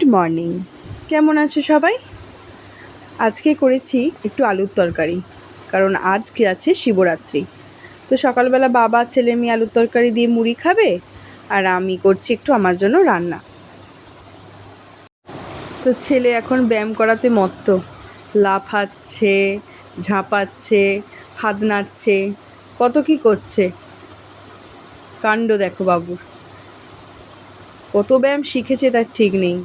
Good morning, কেমন আছো সবাই? আজকে করেছি একটু আলুর তরকারি, কারণ আজকে আছে শিবরাত্রি। তো সকালবেলা বাবা ছেলে মেয়ে আলুর তরকারি দিয়ে মুড়ি খাবে, আর আমি করছি একটু আমার জন্য রান্না। তো ছেলে এখন ব্যায়াম করাতে মত্ত, লাফাচ্ছে, ঝাঁপাচ্ছে, হাত নাড়ছে, কত কি করছে। কাণ্ড দেখো বাবুর, কত ব্যায়াম শিখেছে তার ঠিক নেই।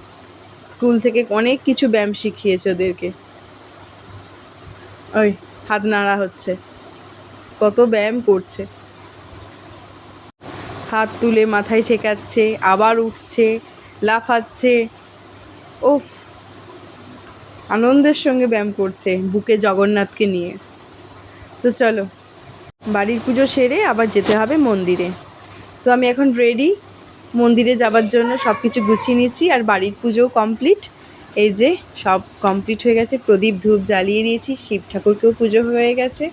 স্কুল থেকে অনেক কিছু ব্যায়াম শিখিয়েছে ওদেরকে। ওই হাত নাড়া হচ্ছে, কত ব্যায়াম করছে। হাত তুলে মাথায় ঠেকাচ্ছে, আবার উঠছে, লাফাচ্ছে। ওফ, আনন্দের সঙ্গে ব্যায়াম করছে বুকে জগন্নাথকে নিয়ে। তো চলো, বাড়ির পুজো সেরে আবার যেতে হবে মন্দিরে। তো আমি এখন রেডি মন্দিরে যাবার জন্য, সব কিছু গুছিয়ে নিচ্ছি। আর বাড়ির পুজোও কমপ্লিট, এই যে সব কমপ্লিট হয়ে গেছে। প্রদীপ ধূপ জ্বালিয়ে দিয়েছি, শিব ঠাকুরকেও পুজো হয়ে গেছে।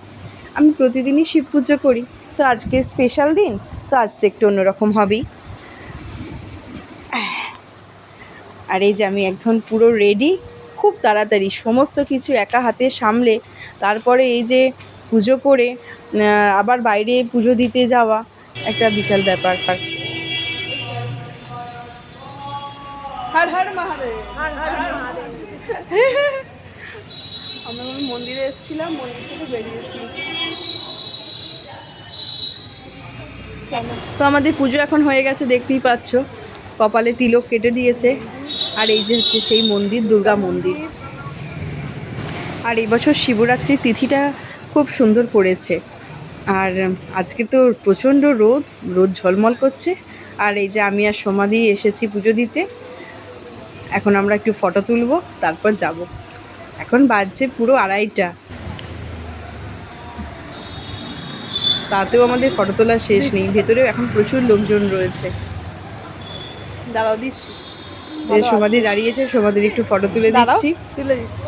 আমি প্রতিদিনই শিব পুজো করি, তো আজকে স্পেশাল দিন, তো আজ তো একটু অন্যরকম হবেই। আর এই যে আমি একদম পুরো রেডি, খুব তাড়াতাড়ি সমস্ত কিছু একা হাতে সামলে তারপরে এই যে পুজো করে আবার বাইরে পুজো দিতে যাওয়া একটা বিশাল ব্যাপার। হর হর মহাদেব, হর হর মহাদেব। আমরা মন্দিরে এসেছিলাম, মন্দির থেকে বেরিয়েছি। তো আমাদের পুজো এখন হয়ে গেছে, দেখতেই পাচ্ছ কপালে তিলক কেটে দিয়েছে। আর এই যে হচ্ছে সেই মন্দির, দুর্গা মন্দির। আর এই বছর শিবরাত্রির তিথিটা খুব সুন্দর পড়েছে। আর আজকে তো প্রচণ্ড রোদ, রোদ ঝলমল করছে। আর এই যে আমি আর সমাধি এসেছি পুজো দিতে। এখন আমরা একটু ফটো তুলবো, তারপর যাব। এখন বাজছে পুরো 2:30, তাতেও আমাদের ফটো তোলা শেষ নেই। ভেতরেও এখন প্রচুর লোকজন রয়েছে। দাঁড়াও দিচ্ছি, সমাধি দাঁড়িয়েছে, সমাধির একটু ফটো তুলে দিচ্ছি। তুলে দিচ্ছি,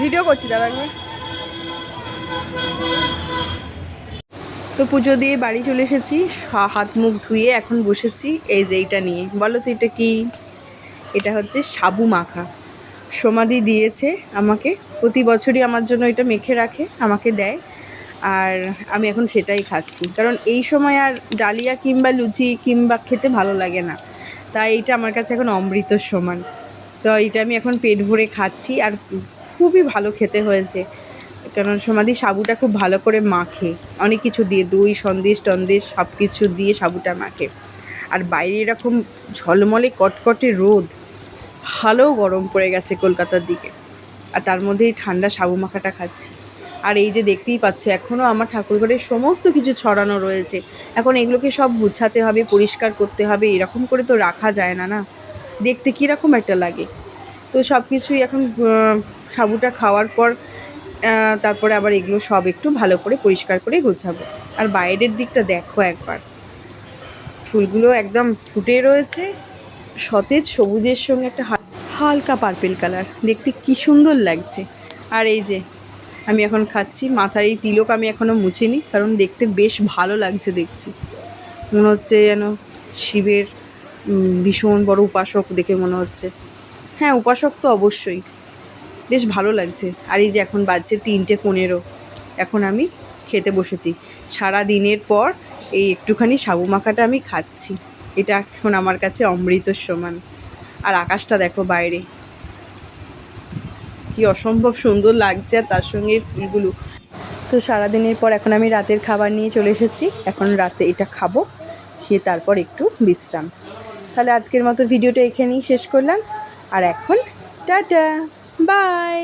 ভিডিও করছি, দাঁড়াবে। তো পুজো দিয়ে বাড়ি চলে এসেছি, হাত মুখ ধুয়ে এখন বসেছি এই যে এইটা নিয়ে। বলো তো এটা কি? এটা হচ্ছে সাবু মাখা। সমাধি দিয়েছে আমাকে, প্রতি বছরই আমার জন্য এটা মেখে রাখে, আমাকে দেয়। আর আমি এখন সেটাই খাচ্ছি, কারণ এই সময় আর ডালিয়া কিংবা লুচি কিংবা খেতে ভালো লাগে না। তাই এইটা আমার কাছে এখন অমৃতর সমান। তো এইটা আমি এখন পেট ভরে খাচ্ছি, আর খুবই ভালো খেতে হয়েছে। কারণ সমাধি সাবুটা খুব ভালো করে মাখে, অনেক কিছু দিয়ে, দই সন্দেশ টন্দেশ সব কিছু দিয়ে সাবুটা মাখে। আর বাইরে এরকম ঝলমলে কটকটে রোদ, ভালো গরম পড়ে গেছে কলকাতার দিকে, আর তার মধ্যেই ঠান্ডা সাবু মাখাটা খাচ্ছি। আর এই যে দেখতেই পাচ্ছ, এখনও আমার ঠাকুরঘরে সমস্ত কিছু ছড়ানো রয়েছে। এখন এগুলোকে সব গুছাতে হবে, পরিষ্কার করতে হবে, এরকম করে তো রাখা যায় না, না দেখতে কীরকম একটা লাগে। তো সব কিছুই এখন সাবুটা খাওয়ার পর তারপরে আবার এগুলো সব একটু ভালো করে পরিষ্কার করে গোছাবো। আর বাইরের দিকটা দেখো একবার, ফুলগুলো একদম ফুটে রয়েছে, সতেজ সবুজের সঙ্গে একটা হালকা পার্পেল কালার, দেখতে কি সুন্দর লাগছে। আর এই যে আমি এখন খাচ্ছি। মাথার এই তিলক আমি এখনও মুছিনি, কারণ দেখতে বেশ ভালো লাগছে। দেখছি মনে হচ্ছে যেন শিবের ভীষণ বড় উপাসক দেখে মনে হচ্ছে। হ্যাঁ, উপাসক তো অবশ্যই, বেশ ভালো লাগছে। আর এই যে এখন বাজছে 3:15, এখন আমি খেতে বসেছি। সারা দিনের পর এই একটুখানি সাবু মাখাটা আমি খাচ্ছি, এটা এখন আমার কাছে অমৃতর সমান। আর আকাশটা দেখো বাইরে, কি অসম্ভব সুন্দর লাগছে, আর তার সঙ্গে ফুলগুলো। তো সারাদিনের পর এখন আমি রাতের খাবার নিয়ে চলে এসেছি। এখন রাতে এটা খাবো, খেয়ে তারপর একটু বিশ্রাম। তাহলে আজকের মতো ভিডিওটা এখানেই শেষ করলাম। আর এখন টাটা, বাই।